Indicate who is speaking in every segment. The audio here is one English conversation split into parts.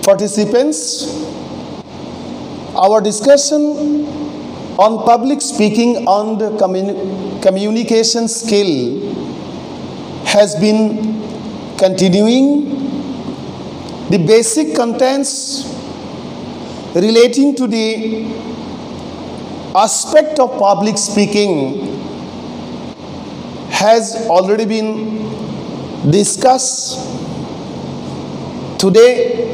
Speaker 1: participants, our discussion on public speaking and communication skill has been continuing. The basic contents relating to the aspect of public speaking has already been discussed. Today,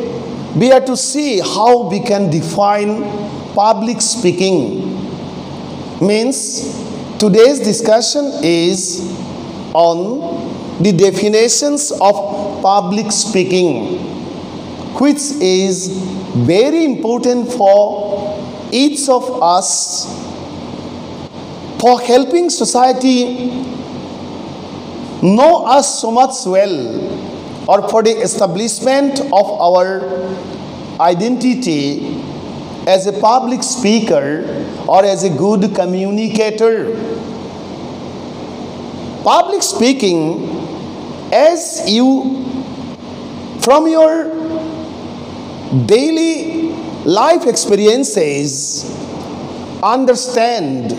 Speaker 1: we are to see how we can define public speaking. Means, today's discussion is on the definitions of public speaking, which is very important for each of us for helping society know us so much well, or for the establishment of our identity as a public speaker or as a good communicator. Public speaking, as you from your daily life experiences understand,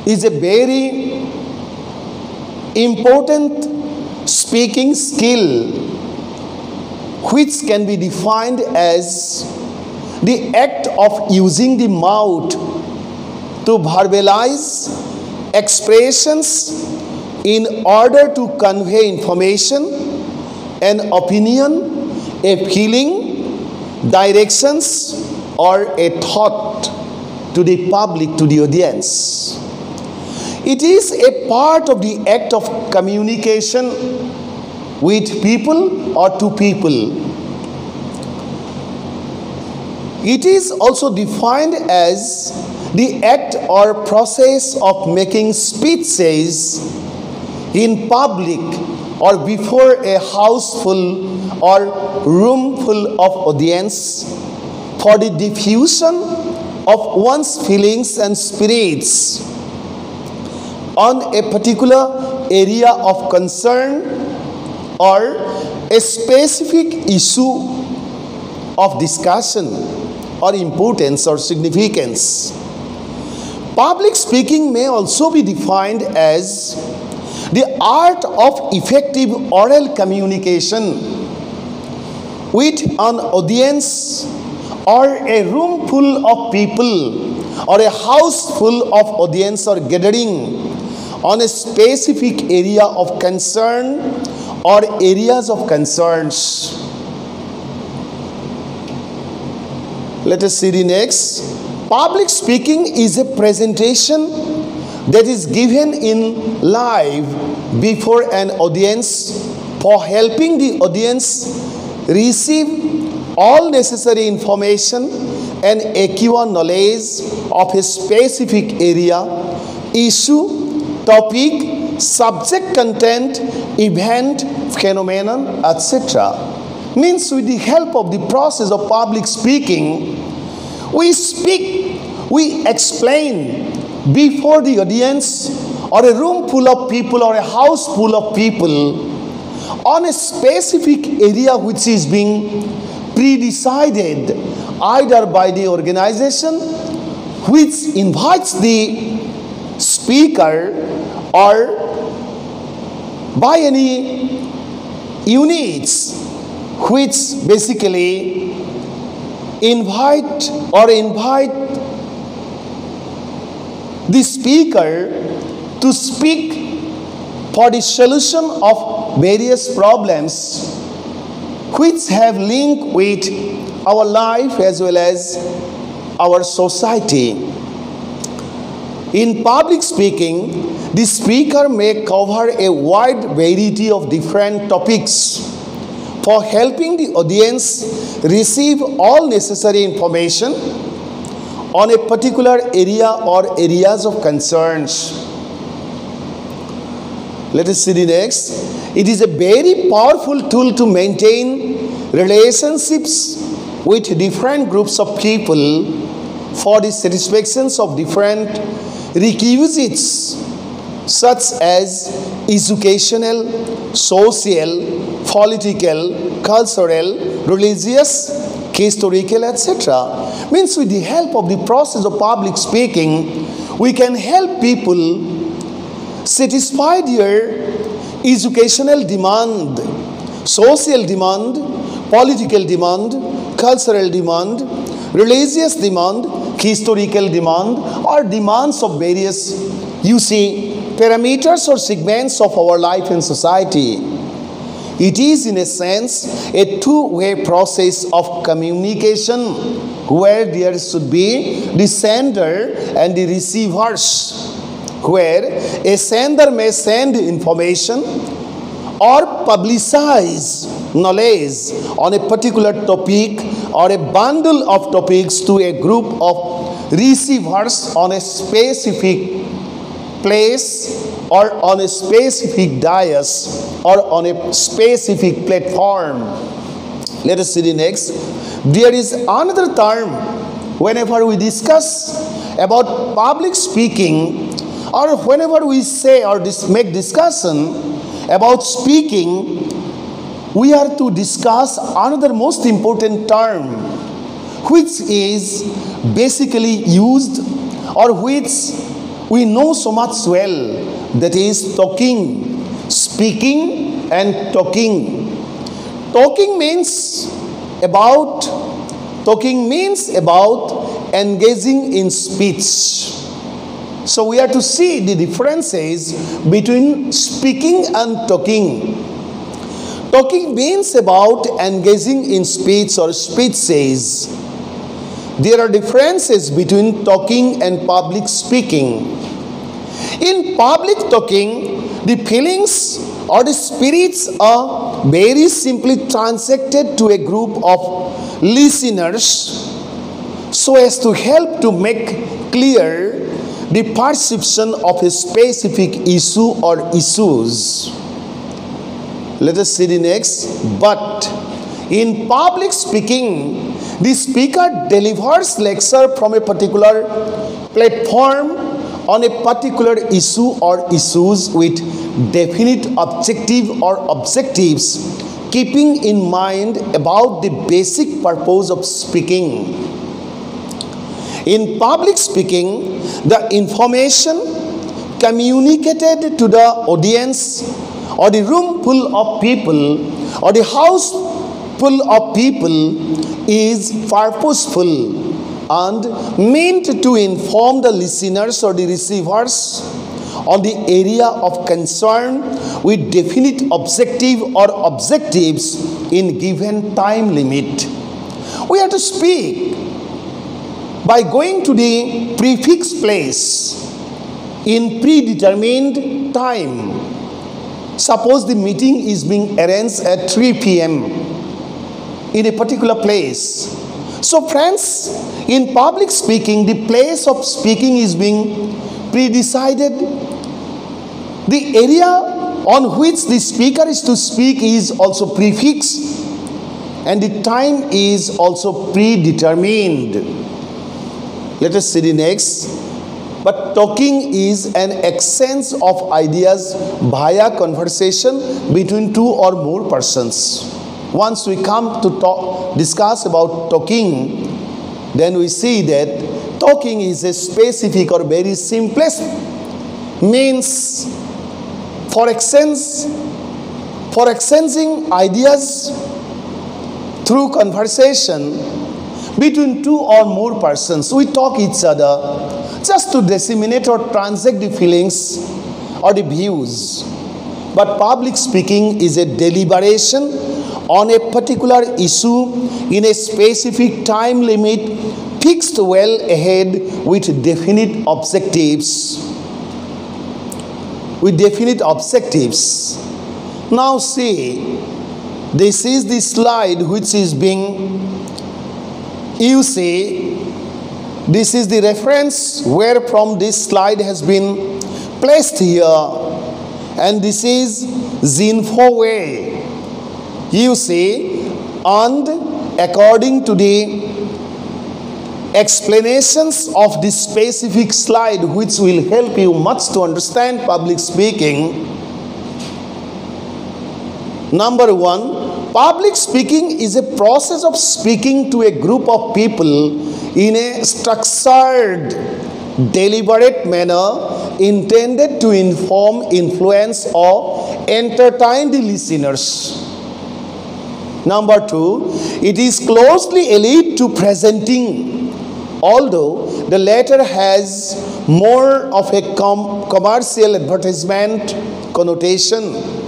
Speaker 1: is a very important speaking skill, which can be defined as the act of using the mouth to verbalize expressions in order to convey information, an opinion, a feeling, directions, or a thought to the public, to the audience. It is a part of the act of communication with people or to people. It is also defined as the act or process of making speeches in public or before a house full or room full of audience for the diffusion of one's feelings and spirits on a particular area of concern or a specific issue of discussion or importance or significance. Public speaking may also be defined as the art of effective oral communication with an audience or a room full of people or a house full of audience or gathering on a specific area of concern or areas of concerns. Let us see the next. Public speaking is a presentation that is given in live before an audience for helping the audience receive all necessary information and acquire knowledge of a specific area, issue, topic, subject, content, event, phenomenon, etc. Means with the help of the process of public speaking, we speak, we explain before the audience or a room full of people or a house full of people on a specific area which is being pre-decided either by the organization which invites the speaker or by any units which basically invite the speaker to speak for the solution of various problems which have link with our life as well as our society. In public speaking, the speaker may cover a wide variety of different topics for helping the audience receive all necessary information on a particular area or areas of concerns. Let us see the next. It is a very powerful tool to maintain relationships with different groups of people for the satisfactions of different requisites such as educational, social, political, cultural, religious, historical, etc. Means with the help of the process of public speaking, we can help people satisfy their educational demand, social demand, political demand, cultural demand, religious demand, historical demand, or demands of various, parameters or segments of our life and society. It is, in a sense, a two-way process of communication where there should be the sender and the receivers, where a sender may send information or publicize knowledge on a particular topic or a bundle of topics to a group of receivers on a specific place or on a specific dais or on a specific platform. Let us see the next. There is another term whenever we discuss about public speaking, or whenever we say or make discussion about speaking, we are to discuss another most important term, which is basically used or which we know so much well, that is talking, speaking and talking. Talking means about engaging in speech. So we are to see the differences between speaking and talking. Talking means about engaging in speech or speech says. There are differences between talking and public speaking. In public talking, the feelings or the spirits are very simply transacted to a group of listeners so as to help to make clear the perception of a specific issue or issues. Let us see the next. But in public speaking, the speaker delivers lecture from a particular platform on a particular issue or issues with definite objective or objectives, keeping in mind about the basic purpose of speaking. In public speaking, the information communicated to the audience or the room full of people or the house full of people is purposeful and meant to inform the listeners or the receivers on the area of concern with definite objective or objectives in given time limit. We have to speak by going to the prefix place in predetermined time. Suppose the meeting is being arranged at 3 p.m. in a particular place. So friends, in public speaking, the place of speaking is being pre-decided. The area on which the speaker is to speak is also prefixed, and the time is also predetermined. Let us see the next. But talking is an exchange of ideas via conversation between two or more persons. Once we come to discuss about talking, then we see that talking is a specific or very simplest means for exchanging ideas through conversation between two or more persons. We talk each other just to disseminate or transact the feelings or the views. But public speaking is a deliberation on a particular issue in a specific time limit fixed well ahead with definite objectives. Now see, this is the slide which is being, you see, this is the reference where from this slide has been placed here, and this is Zinfoway. You see, and according to the explanations of this specific slide, which will help you much to understand public speaking, Number one, public speaking is a process of speaking to a group of people in a structured, deliberate manner intended to inform, influence, or entertain the listeners. Number two, it is closely allied to presenting, although the latter has more of a commercial advertisement connotation.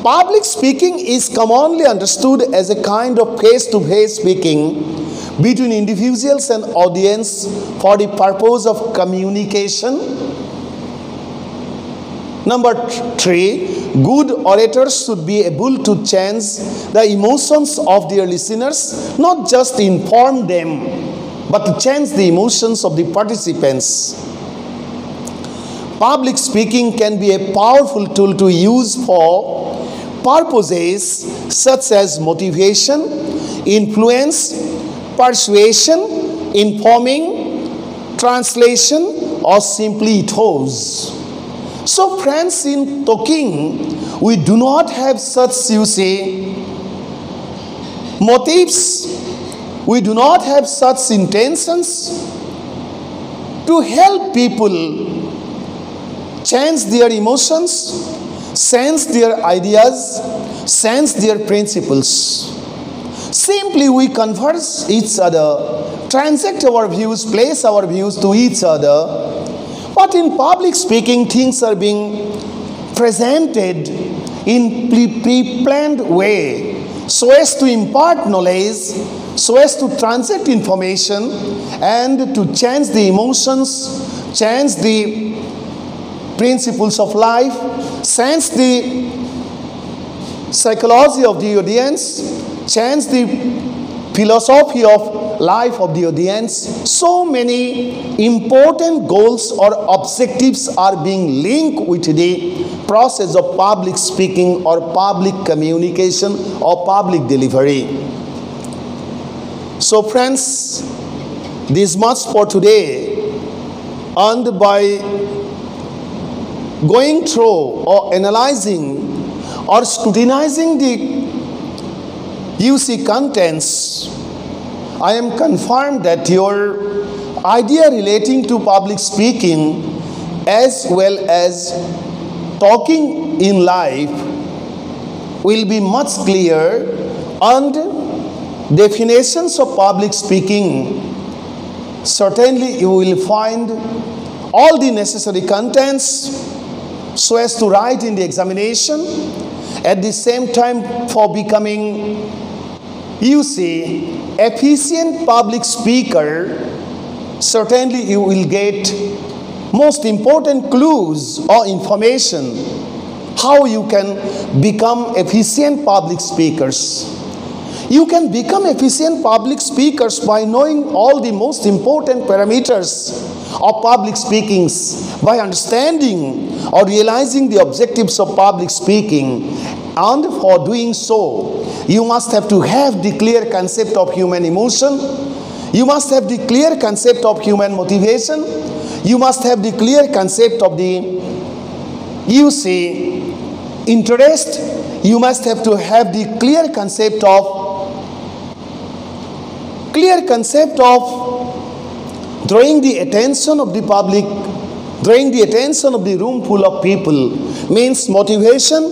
Speaker 1: Public speaking is commonly understood as a kind of face-to-face speaking between individuals and audience for the purpose of communication. Number three, good orators should be able to change the emotions of their listeners, not just inform them, but to change the emotions of the participants. Public speaking can be a powerful tool to use for purposes such as motivation, influence, persuasion, informing, translation, or simply ethos. So friends, in talking, we do not have such, motives. We do not have such intentions to help people change their emotions, sense their ideas, sense their principles. Simply we converse each other, transact our views, place our views to each other. But in public speaking, things are being presented in pre-planned way so as to impart knowledge, so as to transact information, and to change the emotions, change the principles of life, change the psychology of the audience, change the philosophy of life of the audience. So many important goals or objectives are being linked with the process of public speaking or public communication or public delivery. So friends, this much for today. And by going through or analyzing or scrutinizing the UC contents, I am confirmed that your idea relating to public speaking as well as talking in life will be much clearer, and definitions of public speaking, certainly you will find all the necessary contents so as to write in the examination. At the same time, for becoming efficient public speaker, certainly you will get most important clues or information how you can become efficient public speakers. You can become efficient public speakers by knowing all the most important parameters of public speakings, by understanding or realizing the objectives of public speaking. And for doing so, you must have to have the clear concept of human emotion. You must have the clear concept of human motivation. You must have the clear concept of the, interest. You must have to have the clear concept of drawing the attention of the public, drawing the attention of the room full of people. Means motivation,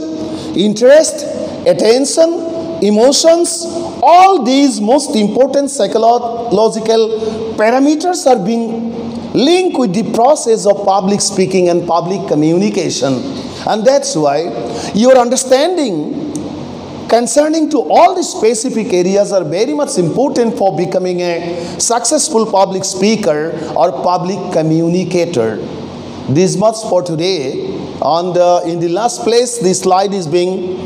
Speaker 1: interest, attention, emotions, all these most important psychological parameters are being linked with the process of public speaking and public communication. And that's why your understanding concerning to all the specific areas are very much important for becoming a successful public speaker or public communicator. This much for today. And in the last place, this slide is being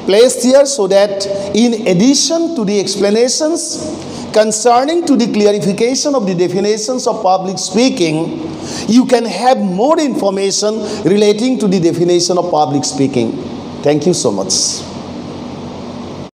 Speaker 1: placed here so that in addition to the explanations concerning to the clarification of the definitions of public speaking, you can have more information relating to the definition of public speaking. Thank you so much.